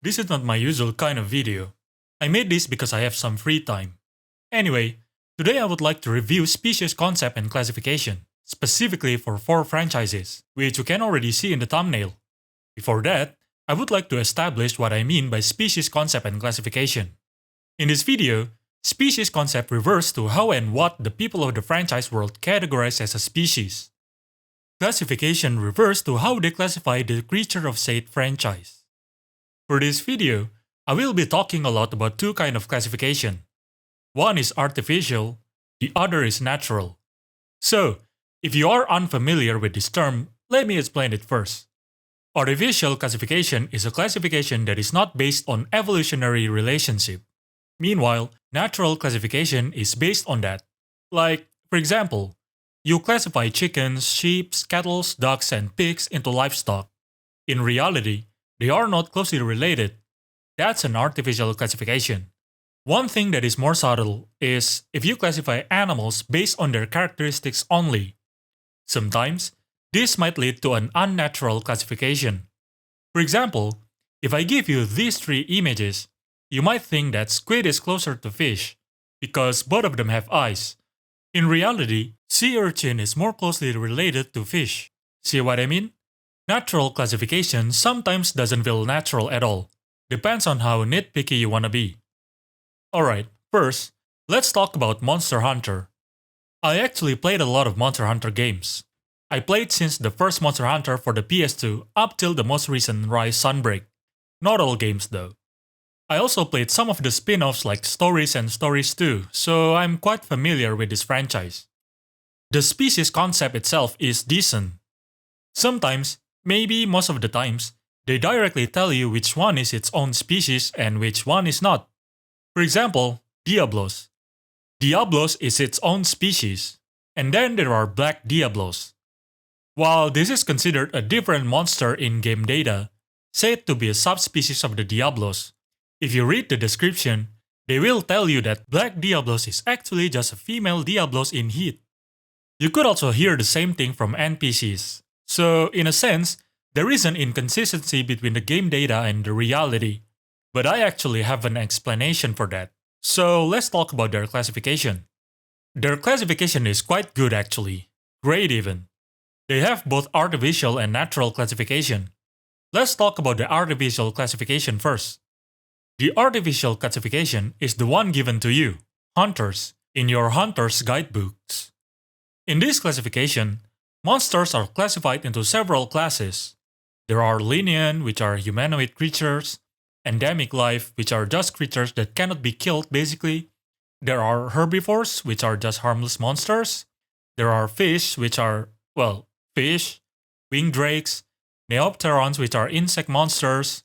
This is not my usual kind of video. I made this because I have some free time. Anyway, today I would like to review species concept and classification, specifically for 4 franchises, which you can already see in the thumbnail. Before that, I would like to establish what I mean by species concept and classification. In this video, species concept refers to how and what the people of the franchise world categorize as a species. Classification refers to how they classify the creature of said franchise. For this video, I will be talking a lot about 2 kinds of classification. One is artificial, the other is natural. So, if you are unfamiliar with this term, let me explain it first. Artificial classification is a classification that is not based on evolutionary relationship. Meanwhile, natural classification is based on that. Like, for example, you classify chickens, sheep, cattle, ducks, and pigs into livestock. In reality, they are not closely related. That's an artificial classification. One thing that is more subtle is if you classify animals based on their characteristics only. Sometimes, this might lead to an unnatural classification. For example, if I give you these 3 images, you might think that squid is closer to fish, because both of them have eyes. In reality, sea urchin is more closely related to fish. See what I mean? Natural classification sometimes doesn't feel natural at all. Depends on how nitpicky you wanna be. Alright, first, let's talk about Monster Hunter. I actually played a lot of Monster Hunter games. I played since the first Monster Hunter for the PS2 up till the most recent Rise Sunbreak. Not all games though. I also played some of the spin-offs like Stories and Stories 2, so I'm quite familiar with this franchise. The species concept itself is decent. Sometimes, maybe most of the times, they directly tell you which one is its own species and which one is not. For example, Diablos. Diablos is its own species, and then there are Black Diablos. While this is considered a different monster in game data, said to be a subspecies of the Diablos, if you read the description, they will tell you that Black Diablos is actually just a female Diablos in heat. You could also hear the same thing from NPCs. So, in a sense, there is an inconsistency between the game data and the reality. But I actually have an explanation for that. So, let's talk about their classification. Their classification is quite good actually. Great even. They have both artificial and natural classification. Let's talk about the artificial classification first. The artificial classification is the one given to you, hunters, in your hunter's guidebooks. In this classification, monsters are classified into several classes. There are lenient, which are humanoid creatures, endemic life, which are just creatures that cannot be killed basically. There are herbivores, which are just harmless monsters. There are fish, which are, fish, winged drakes, neopterons, which are insect monsters,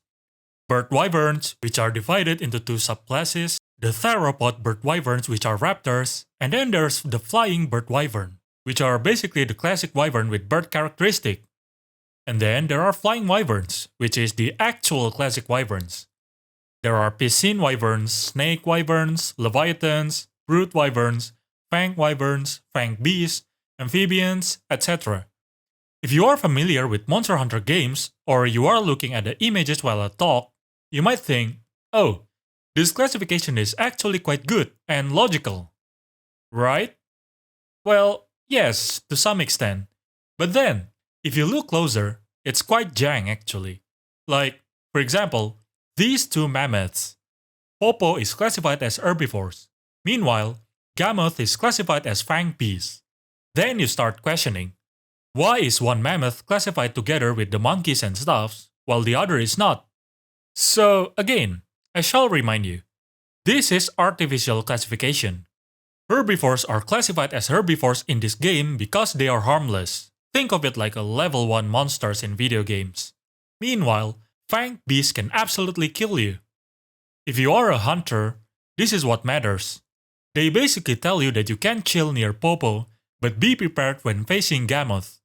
bird wyverns, which are divided into 2 subclasses, the theropod bird wyverns, which are raptors, and then there's the flying bird wyvern, which are basically the classic wyvern with bird characteristic. And then there are flying wyverns, which is the actual classic wyverns. There are piscine wyverns, snake wyverns, leviathans, brute wyverns, fang wyverns, fang beasts, amphibians, etc. If you are familiar with Monster Hunter games, or you are looking at the images while I talk, you might think, oh, this classification is actually quite good and logical. Right? Well, yes, to some extent. But then, if you look closer, it's quite jank actually. Like, for example, these 2 mammoths. Popo is classified as herbivores. Meanwhile, Gammoth is classified as fang beasts. Then you start questioning, why is one mammoth classified together with the monkeys and stuffs, while the other is not? So, again, I shall remind you, this is artificial classification. Herbivores are classified as herbivores in this game because they are harmless. Think of it like a level 1 monsters in video games. Meanwhile, fang beasts can absolutely kill you. If you are a hunter, this is what matters. They basically tell you that you can chill near Popo, but be prepared when facing Gammoth.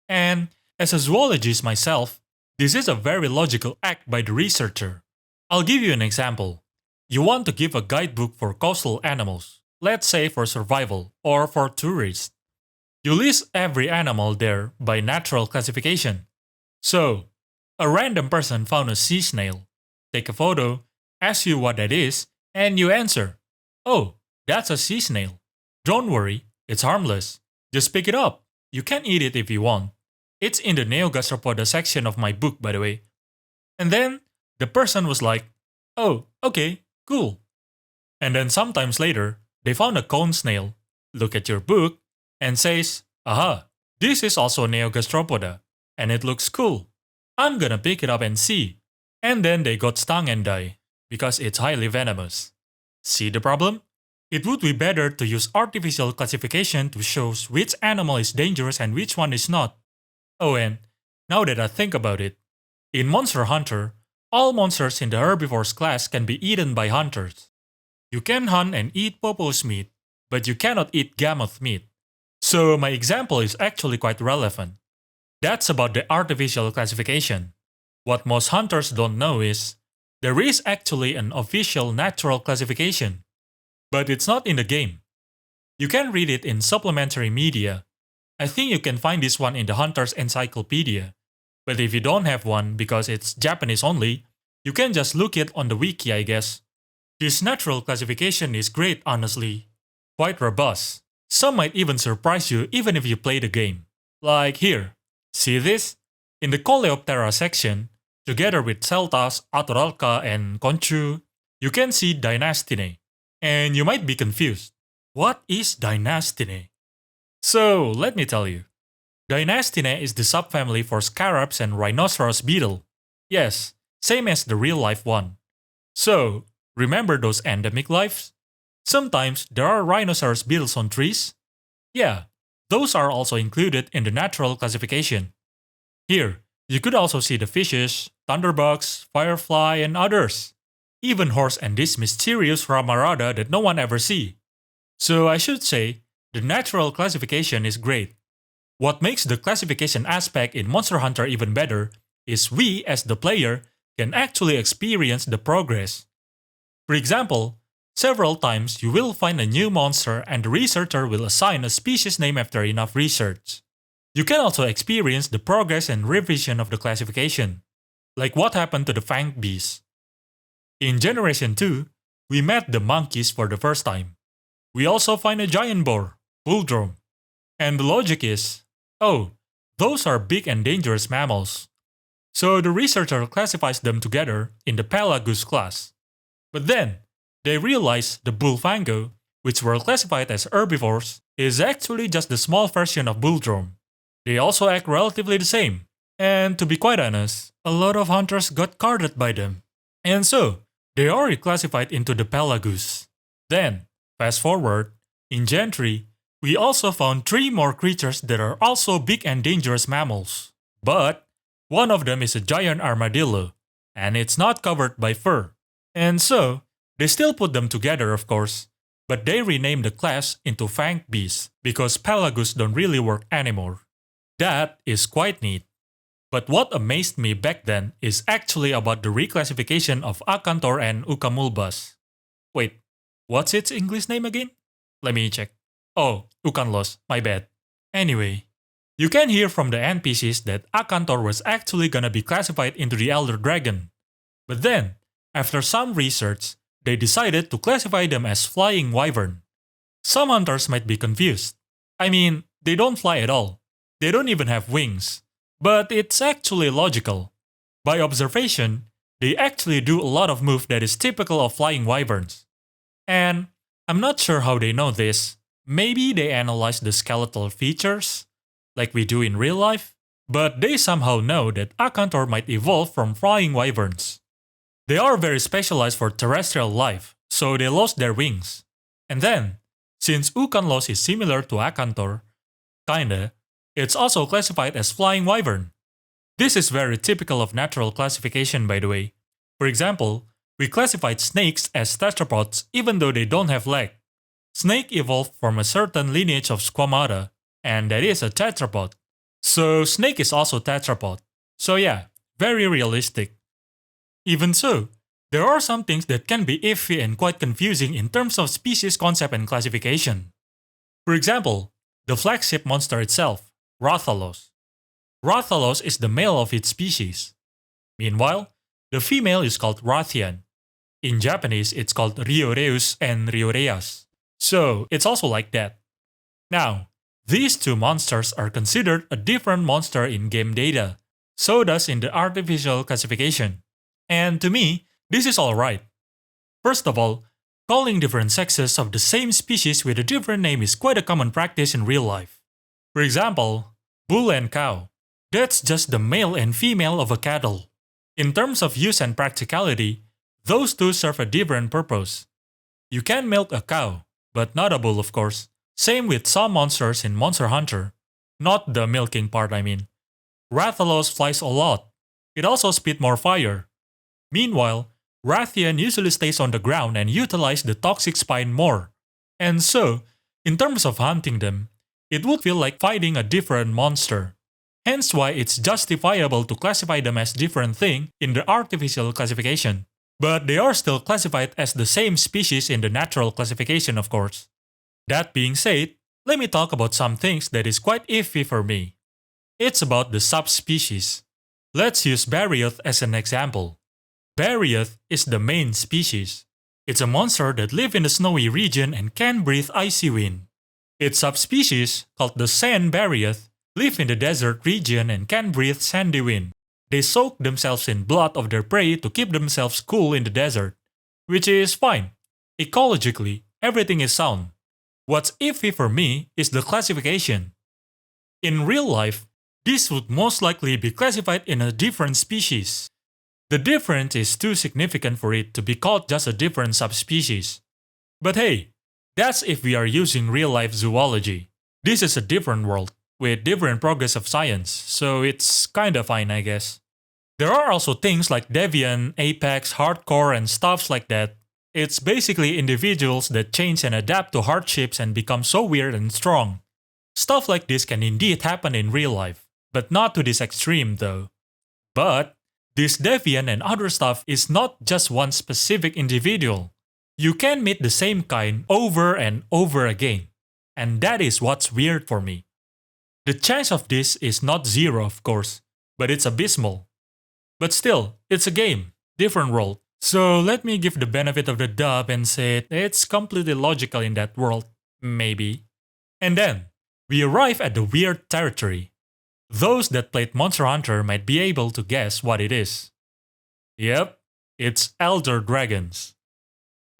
And, as a zoologist myself, this is a very logical act by the researcher. I'll give you an example. You want to give a guidebook for coastal animals, let's say for survival or for tourists. You list every animal there by natural classification. So, a random person found a sea snail. take a photo, ask you what that is, and you answer, "Oh, that's a sea snail. Don't worry, it's harmless. Just pick it up. You can eat it if you want." It's in the Neogastropoda section of my book, by the way. And then the person was like, "Oh, okay, cool." And then sometimes later, they found a cone snail, look at your book, and says, "Aha, this is also Neogastropoda, and it looks cool. I'm gonna pick it up and see." And then they got stung and die, because it's highly venomous. See the problem? It would be better to use artificial classification to show which animal is dangerous and which one is not. Oh, and now that I think about it, in Monster Hunter, all monsters in the herbivores class can be eaten by hunters. You can hunt and eat Popo's meat, but you cannot eat Gammoth meat. So my example is actually quite relevant. That's about the artificial classification. What most hunters don't know is, there is actually an official natural classification. But it's not in the game. You can read it in supplementary media. I think you can find this one in the Hunter's Encyclopedia. But if you don't have one because it's Japanese only, you can just look it on the wiki, I guess. This natural classification is great, honestly. Quite robust. Some might even surprise you even if you play the game. Like here. See this? In the Coleoptera section, together with Celtas, Atoralca, and Conchu, you can see Dynastinae. And you might be confused. What is Dynastinae? So, let me tell you. Dynastinae is the subfamily for scarabs and rhinoceros beetle. Yes, same as the real life one. So, remember those endemic lives? Sometimes there are rhinoceros beetles on trees. Yeah, those are also included in the natural classification. Here, you could also see the fishes, thunderbugs, firefly, and others. Even horse and this mysterious Ramarada that no one ever see. So I should say, the natural classification is great. What makes the classification aspect in Monster Hunter even better is we, as the player, can actually experience the progress. For example, several times you will find a new monster and the researcher will assign a species name after enough research. You can also experience the progress and revision of the classification, like what happened to the fanged bees. In Generation 2, we met the monkeys for the first time. We also find a giant boar, Bulldrome. And the logic is, oh, those are big and dangerous mammals. So the researcher classifies them together in the Pelagus class. But then, they realize the Bullfango, which were classified as herbivores, is actually just the small version of Bulldrome. They also act relatively the same. And to be quite honest, a lot of hunters got carded by them. And so, they are reclassified into the Pelagus. Then, fast forward, in Gen 3, we also found 3 more creatures that are also big and dangerous mammals. But, one of them is a giant armadillo, and it's not covered by fur. And so, they still put them together of course, but they renamed the class into fanged beasts because Pelagus don't really work anymore. That is quite neat. But what amazed me back then is actually about the reclassification of Acanthor and Ucamulbas. Wait, what's its English name again? Let me check. Oh, Ucanlos, my bad. Anyway, you can hear from the NPCs that Acanthor was actually gonna be classified into the Elder Dragon. But then, after some research, they decided to classify them as flying wyvern. Some hunters might be confused. I mean, they don't fly at all. They don't even have wings. But it's actually logical. By observation, they actually do a lot of moves that is typical of flying wyverns. And I'm not sure how they know this. Maybe they analyze the skeletal features, like we do in real life, but they somehow know that Acanthor might evolve from flying wyverns. They are very specialized for terrestrial life, so they lost their wings. And then, since Ucanlos is similar to Acanthor, kinda, it's also classified as flying wyvern. This is very typical of natural classification, by the way. For example, we classified snakes as tetrapods even though they don't have legs. Snake evolved from a certain lineage of Squamata, and that is a tetrapod. So snake is also tetrapod. So yeah, very realistic. Even so, there are some things that can be iffy and quite confusing in terms of species concept and classification. For example, the flagship monster itself, Rathalos. Rathalos is the male of its species. Meanwhile, The female is called Rathian. In Japanese, it's called Rioreus and Rioreas. So, it's also like that. Now, these two monsters are considered a different monster in game data, so does in the artificial classification. And to me, this is alright. First of all, calling different sexes of the same species with a different name is quite a common practice in real life. For example, bull and cow. That's just the male and female of a cattle. In terms of use and practicality, those two serve a different purpose. You can milk a cow, but not a bull of course. Same with some monsters in Monster Hunter. Not the milking part I mean. Rathalos flies a lot. It also spits more fire. Meanwhile, Rathian usually stays on the ground and utilizes the toxic spine more. And so, in terms of hunting them, it would feel like fighting a different monster. Hence why it's justifiable to classify them as different thing in the artificial classification. But they are still classified as the same species in the natural classification of course. That being said, let me talk about some things that is quite iffy for me. It's about the subspecies. Let's use Barioth as an example. Barioth is the main species. It's a monster that lives in the snowy region and can breathe icy wind. Its subspecies, called the Sand Barioth, live in the desert region and can breathe sandy wind. They soak themselves in blood of their prey to keep themselves cool in the desert, which is fine. Ecologically, everything is sound. What's iffy for me is the classification. In real life, this would most likely be classified in a different species. The difference is too significant for it to be called just a different subspecies. But hey, that's if we are using real-life zoology. This is a different world, with different progress of science, so it's kinda fine I guess. There are also things like Deviant, Apex, Hardcore and stuffs like that. It's basically individuals that change and adapt to hardships and become so weird and strong. Stuff like this can indeed happen in real life, but not to this extreme though. But this Deviant and other stuff is not just one specific individual. You can meet the same kind over and over again. And that is what's weird for me. The chance of this is not zero of course, but it's abysmal. But still, it's a game, different world. So let me give the benefit of the doubt and say it's completely logical in that world, maybe. And then, we arrive at the weird territory. Those that played Monster Hunter might be able to guess what it is. Yep, it's Elder Dragons.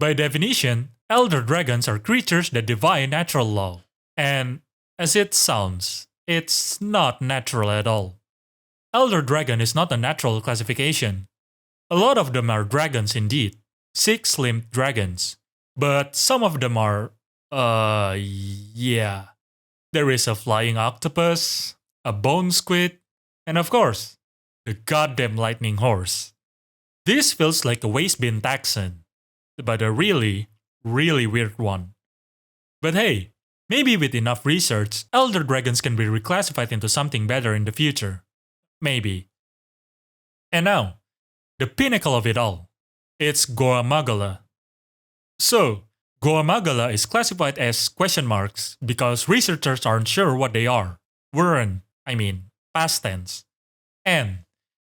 By definition, Elder Dragons are creatures that defy natural law. And, as it sounds, it's not natural at all. Elder Dragon is not a natural classification. A lot of them are dragons indeed, six-limbed dragons. But some of them are, yeah. There is a flying octopus, a bone squid, and of course, the goddamn lightning horse. This feels like a waste bin taxon, but a really, really weird one. But hey, maybe with enough research, Elder Dragons can be reclassified into something better in the future. Maybe. And now, the pinnacle of it all. It's Goamagala. So, Goamagala is classified as question marks because researchers aren't sure what they are. Past tense. And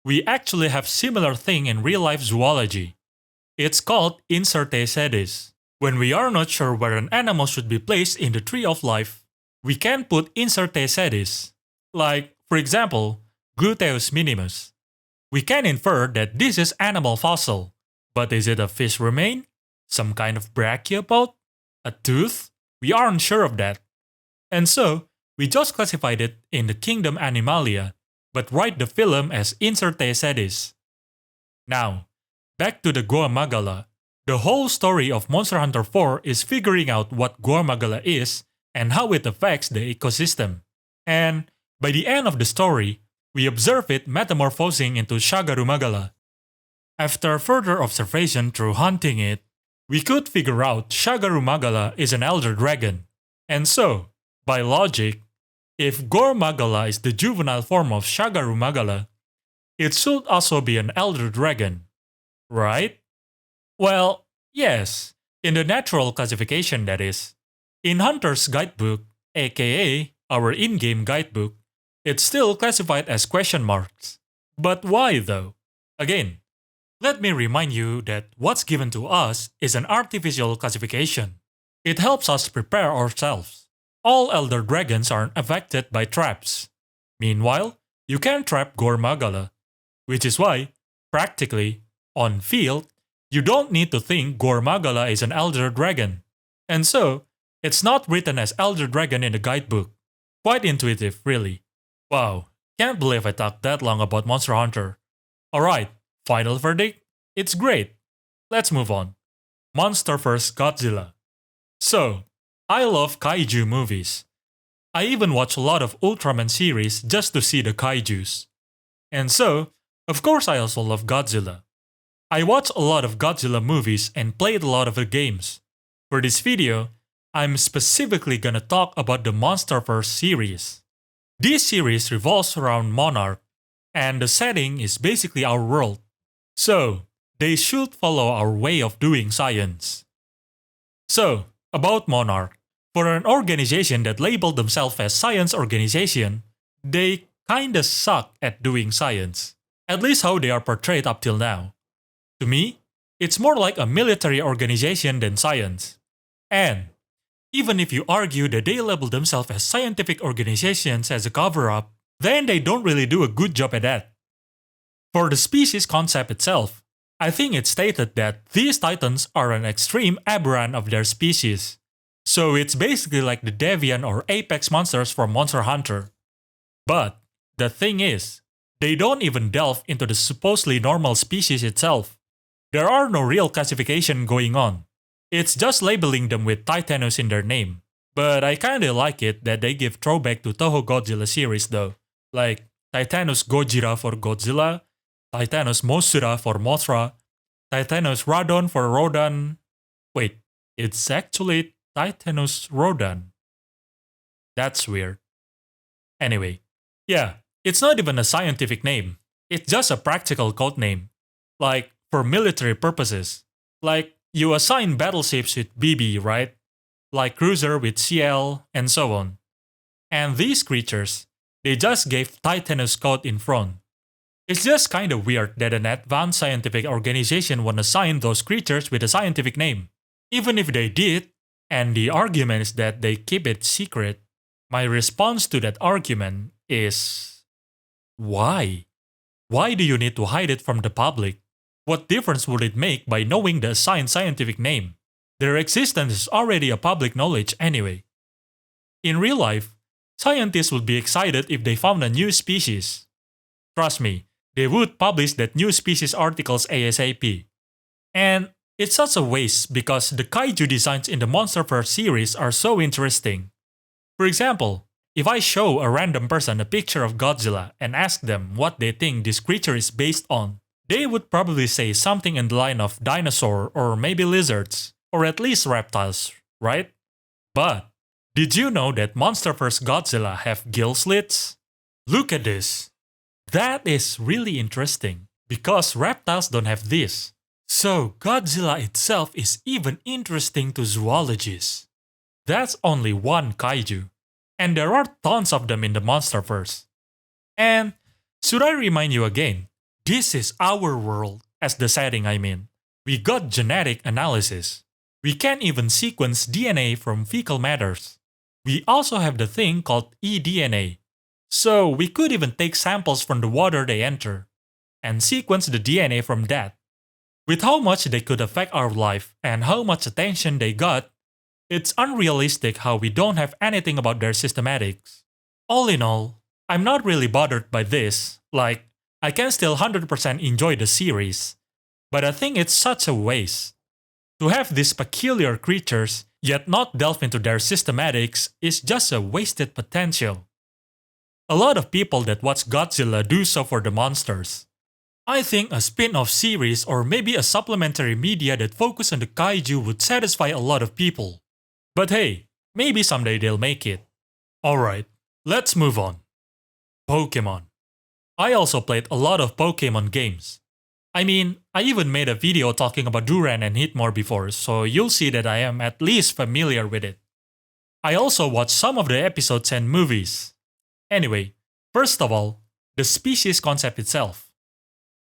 we actually have similar thing in real-life zoology. It's called Incertae sedis. When we are not sure where an animal should be placed in the tree of life, we can put Incertae sedis. Like, for example, Gluteus minimus. We can infer that this is animal fossil, but is it a fish remain? Some kind of brachiopod? A tooth? We aren't sure of that. And so, we just classified it in the kingdom Animalia, but write the phylum as Incertae sedis. Now, back to the Goamagala. The whole story of Monster Hunter 4 is figuring out what Goamagala is and how it affects the ecosystem. And by the end of the story, we observe it metamorphosing into Shagarumagala. After further observation through hunting it, we could figure out Shagarumagala is an elder dragon. And so, by logic, if Gormagala is the juvenile form of Shagarumagala, it should also be an elder dragon, right? Well, yes, in the natural classification that is. In Hunter's Guidebook, aka our in-game guidebook, it's still classified as question marks. But why though? Again, Let me remind you that what's given to us is an artificial classification. It helps us prepare ourselves. All elder dragons aren't affected by traps. Meanwhile, you can trap Gormagala, which is why, practically, on field, you don't need to think Gormagala is an elder dragon. And so, it's not written as elder dragon in the guidebook. Quite intuitive, really. Wow, can't believe I talked that long about Monster Hunter. Alright, final verdict? It's great. Let's move on. Monsterverse Godzilla. So, I love kaiju movies. I even watch a lot of Ultraman series just to see the kaijus. And so, of course I also love Godzilla. I watch a lot of Godzilla movies and played a lot of the games. For this video, I'm specifically gonna talk about the Monsterverse series. This series revolves around Monarch, and the setting is basically our world. So, they should follow our way of doing science. So, about Monarch. For an organization that labeled themselves as science organization, they kinda suck at doing science. At least how they are portrayed up till now. To me, it's more like a military organization than science. And even if you argue that they label themselves as scientific organizations as a cover-up, then they don't really do a good job at that. For the species concept itself, I think it's stated that these titans are an extreme aberrant of their species. So it's basically like the Deviant or Apex monsters from Monster Hunter. But the thing is, they don't even delve into the supposedly normal species itself. There are no real classification going on. It's just labeling them with Titanus in their name. But I kinda like it that they give throwback to Toho Godzilla series though. Like Titanus Gojira for Godzilla, Titanus Mothra for Mothra, Titanus Radon for Rodan. Wait, it's actually Titanus Rodan. That's weird. Anyway, yeah, it's not even a scientific name. It's just a practical code name. Like, for military purposes. Like, you assign battleships with BB, right? Like cruiser with CL, and so on. And these creatures, they just gave Titanus code in front. It's just kinda weird that an advanced scientific organization would assign those creatures with a scientific name. Even if they did, and the argument is that they keep it secret, my response to that argument is... why? Why do you need to hide it from the public? What difference would it make by knowing the assigned scientific name? Their existence is already a public knowledge anyway. In real life, scientists would be excited if they found a new species. Trust me, they would publish that new species articles ASAP. And it's such a waste because the kaiju designs in the Monsterverse series are so interesting. For example, if I show a random person a picture of Godzilla and ask them what they think this creature is based on, they would probably say something in the line of dinosaur or maybe lizards, or at least reptiles, right? But did you know that Monsterverse Godzilla have gill slits? Look at this. That is really interesting, because reptiles don't have this. So Godzilla itself is even interesting to zoologists. That's only one kaiju, and there are tons of them in the Monsterverse. And should I remind you again, this is our world, as the setting I mean. We got genetic analysis. We can even sequence DNA from fecal matters. We also have the thing called eDNA. So we could even take samples from the water they enter, and sequence the DNA from that. With how much they could affect our life and how much attention they got, it's unrealistic how we don't have anything about their systematics. All in all, I'm not really bothered by this, like, I can still 100% enjoy the series, but I think it's such a waste. To have these peculiar creatures, yet not delve into their systematics, is just a wasted potential. A lot of people that watch Godzilla do so for the monsters. I think a spin-off series or maybe a supplementary media that focus on the kaiju would satisfy a lot of people. But hey, maybe someday they'll make it. Alright, let's move on. Pokemon. I also played a lot of Pokemon games. I mean, I even made a video talking about Duran and Hitmore before, so you'll see that I am at least familiar with it. I also watched some of the episodes and movies. Anyway, first of all, the species concept itself.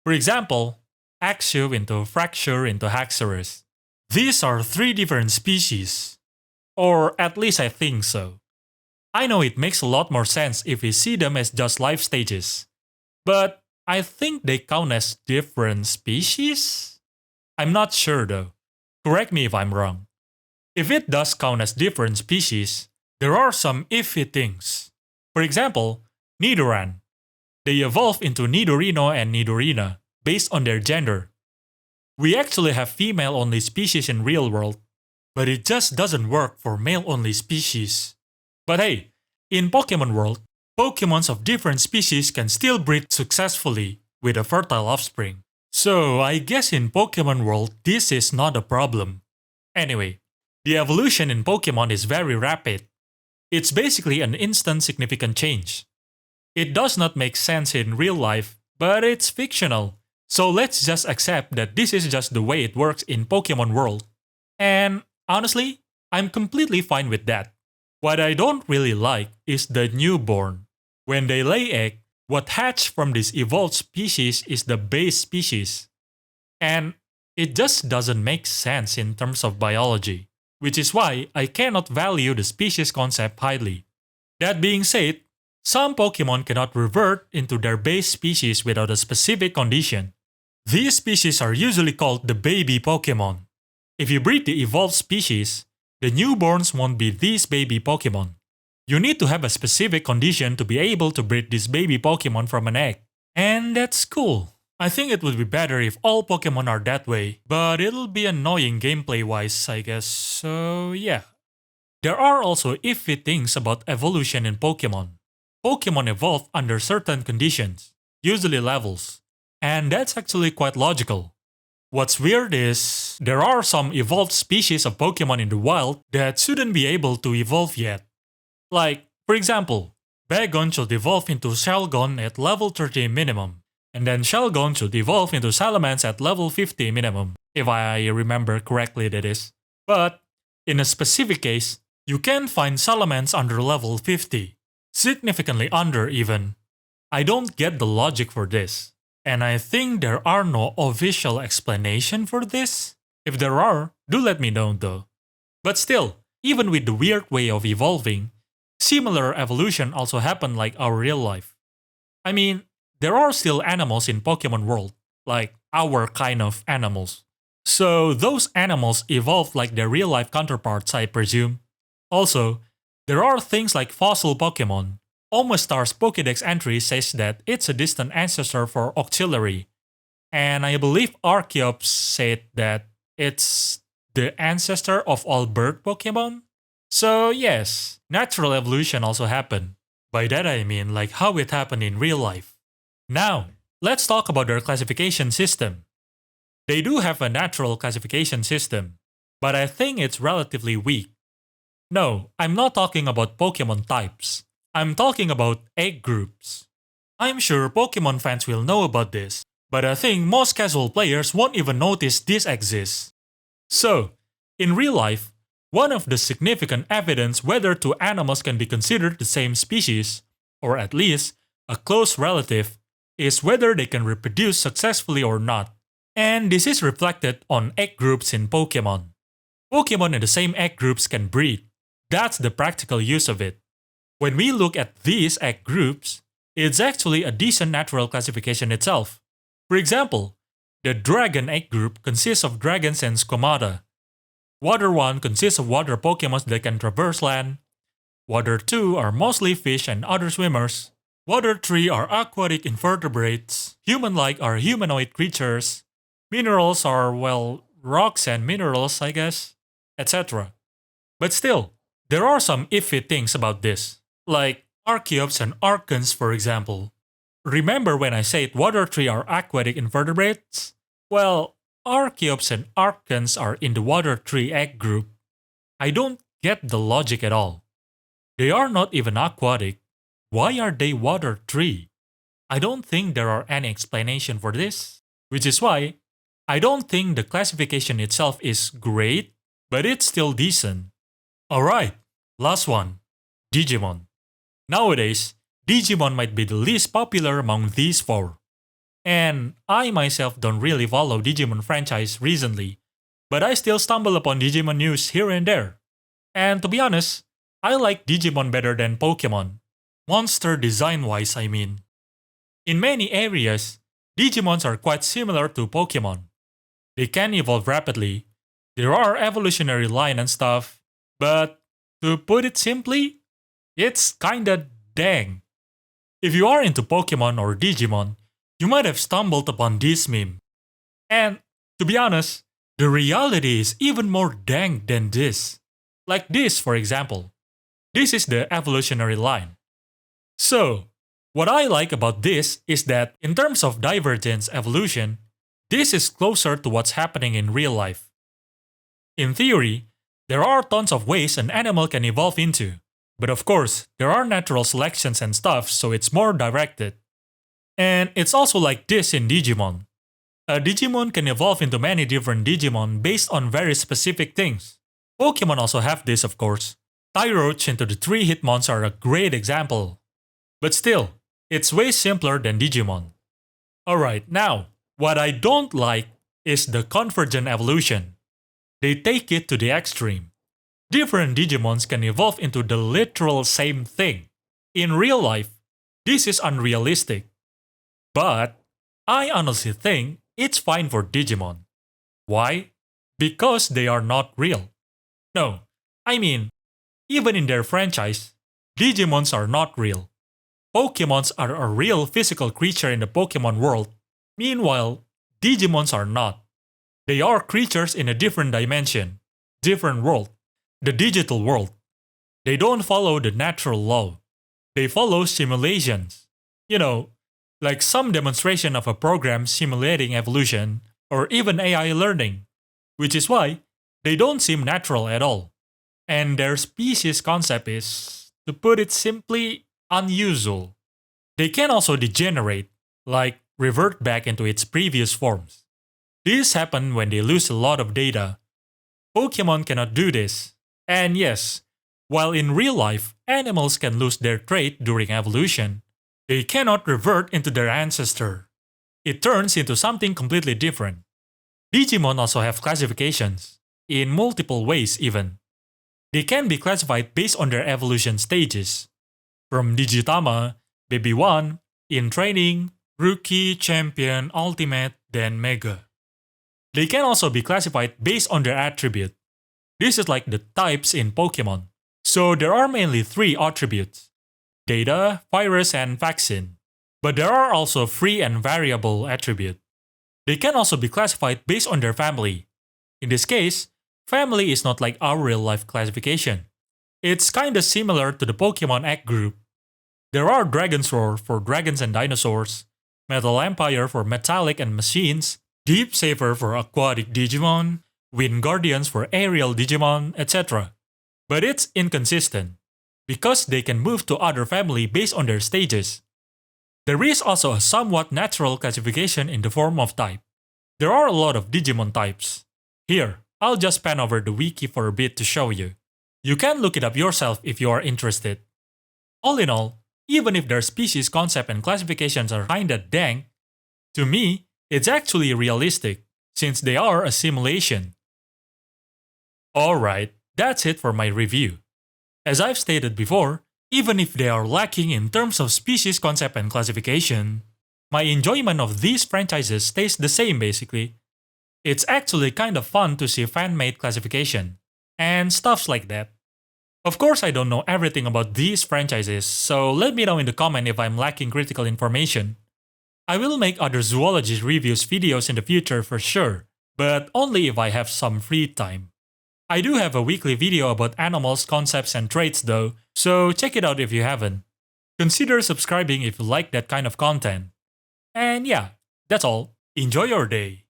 For example, Axio into Fracture into Haxorus. These are three different species. Or at least I think so. I know it makes a lot more sense if we see them as just life stages. But I think they count as different species? I'm not sure though. Correct me if I'm wrong. If it does count as different species, there are some iffy things. For example, Nidoran. They evolve into Nidorino and Nidorina based on their gender. We actually have female-only species in real world, but it just doesn't work for male-only species. But hey, in Pokemon world, Pokemons of different species can still breed successfully with a fertile offspring. So I guess in Pokemon world, this is not a problem. Anyway, the evolution in Pokemon is very rapid. It's basically an instant significant change. It does not make sense in real life, but it's fictional. So let's just accept that this is just the way it works in Pokemon world. And honestly, I'm completely fine with that. What I don't really like is the newborn. When they lay egg, what hatch from this evolved species is the base species. And it just doesn't make sense in terms of biology, which is why I cannot value the species concept highly. That being said, some Pokemon cannot revert into their base species without a specific condition. These species are usually called the baby Pokemon. If you breed the evolved species, the newborns won't be these baby Pokemon. You need to have a specific condition to be able to breed this baby Pokemon from an egg. And that's cool. I think it would be better if all Pokemon are that way, but it'll be annoying gameplay wise, I guess, so yeah. There are also iffy things about evolution in Pokemon. Pokemon evolve under certain conditions, usually levels, and that's actually quite logical. What's weird is, there are some evolved species of Pokemon in the wild that shouldn't be able to evolve yet. Like, for example, Bagon should evolve into Shelgon at level 30 minimum, and then Shelgon should evolve into Salamence at level 50 minimum, if I remember correctly that is. But, in a specific case, you can find Salamence under level 50, significantly under even. I don't get the logic for this, and I think there are no official explanation for this. If there are, do let me know though. But still, even with the weird way of evolving, similar evolution also happen like our real life. I mean, there are still animals in Pokemon world, like our kind of animals. So those animals evolve like their real life counterparts, I presume. Also, there are things like fossil Pokemon. Almastar's Pokédex entry says that it's a distant ancestor for Octillery, and I believe Archeops said that it's the ancestor of all bird Pokemon. So yes, natural evolution also happened. By that I mean like how it happened in real life. Now, let's talk about their classification system. They do have a natural classification system, but I think it's relatively weak. No, I'm not talking about Pokemon types. I'm talking about egg groups. I'm sure Pokemon fans will know about this, but I think most casual players won't even notice this exists. So, in real life, one of the significant evidence whether two animals can be considered the same species, or at least a close relative, is whether they can reproduce successfully or not. And this is reflected on egg groups in Pokemon. Pokemon in the same egg groups can breed. That's the practical use of it. When we look at these egg groups, it's actually a decent natural classification itself. For example, the Dragon egg group consists of dragons and Squamata. Water 1 consists of water Pokemon that can traverse land. Water 2 are mostly fish and other swimmers. Water 3 are aquatic invertebrates. Human-like are humanoid creatures. Minerals are, well, rocks and minerals, I guess, etc. But still, there are some iffy things about this, like Archeops and Archons, for example. Remember when I said Water 3 are aquatic invertebrates? Well, Archeops and Archons are in the Water 3 egg group. I don't get the logic at all. They are not even aquatic. Why are they Water 3? I don't think there are any explanation for this, which is why I don't think the classification itself is great, but it's still decent. Alright, last one, Digimon. Nowadays, Digimon might be the least popular among these four. And I myself don't really follow Digimon franchise recently, but I still stumble upon Digimon news here and there. And to be honest, I like Digimon better than Pokemon. Monster design wise, I mean. In many areas, Digimons are quite similar to Pokemon. They can evolve rapidly, there are evolutionary line and stuff, but to put it simply, it's kinda dang. If you are into Pokemon or Digimon, you might have stumbled upon this meme. And to be honest, the reality is even more dang than this. Like this, for example. This is the evolutionary line. So, what I like about this is that in terms of divergence evolution, this is closer to what's happening in real life. In theory, there are tons of ways an animal can evolve into, but of course, there are natural selections and stuff, so it's more directed. And it's also like this in Digimon. A Digimon can evolve into many different Digimon based on very specific things. Pokemon also have this, of course. Tyroach into the 3 Hitmons are a great example. But still, it's way simpler than Digimon. Alright, now, what I don't like is the convergent evolution. They take it to the extreme. Different Digimons can evolve into the literal same thing. In real life, this is unrealistic. But I honestly think it's fine for Digimon. Why? Because they are not real. No, I mean, even in their franchise, Digimons are not real. Pokemons are a real physical creature in the Pokemon world. Meanwhile, Digimons are not. They are creatures in a different dimension, different world, the digital world. They don't follow the natural law. They follow simulations. You know, like some demonstration of a program simulating evolution, or even AI learning, which is why they don't seem natural at all. And their species concept is, to put it simply, unusual. They can also degenerate, like revert back into its previous forms. This happens when they lose a lot of data. Pokemon cannot do this. And yes, while in real life, animals can lose their trait during evolution, they cannot revert into their ancestor. It turns into something completely different. Digimon also have classifications, in multiple ways even. They can be classified based on their evolution stages. From Digitama, Baby 1, in training, Rookie, Champion, Ultimate, then Mega. They can also be classified based on their attribute. This is like the types in Pokemon. So there are mainly 3 attributes: Data, Virus, and Vaccine. But there are also free and variable attributes. They can also be classified based on their family. In this case, family is not like our real-life classification. It's kinda similar to the Pokemon Egg group. There are Dragon's Roar for dragons and dinosaurs, Metal Empire for metallic and machines, Deep Saver for aquatic Digimon, Wind Guardians for aerial Digimon, etc. But it's inconsistent, because they can move to other family based on their stages. There is also a somewhat natural classification in the form of type. There are a lot of Digimon types. Here, I'll just pan over the wiki for a bit to show you. You can look it up yourself if you are interested. All in all, even if their species concept and classifications are kinda dang, to me, it's actually realistic, since they are a simulation. Alright, that's it for my review. As I've stated before, even if they are lacking in terms of species concept and classification, my enjoyment of these franchises stays the same basically. It's actually kind of fun to see fan-made classification, and stuffs like that. Of course I don't know everything about these franchises, so let me know in the comment if I'm lacking critical information. I will make other Zoologist reviews videos in the future for sure, but only if I have some free time. I do have a weekly video about animals, concepts, and traits though, so check it out if you haven't. Consider subscribing if you like that kind of content. And yeah, that's all. Enjoy your day.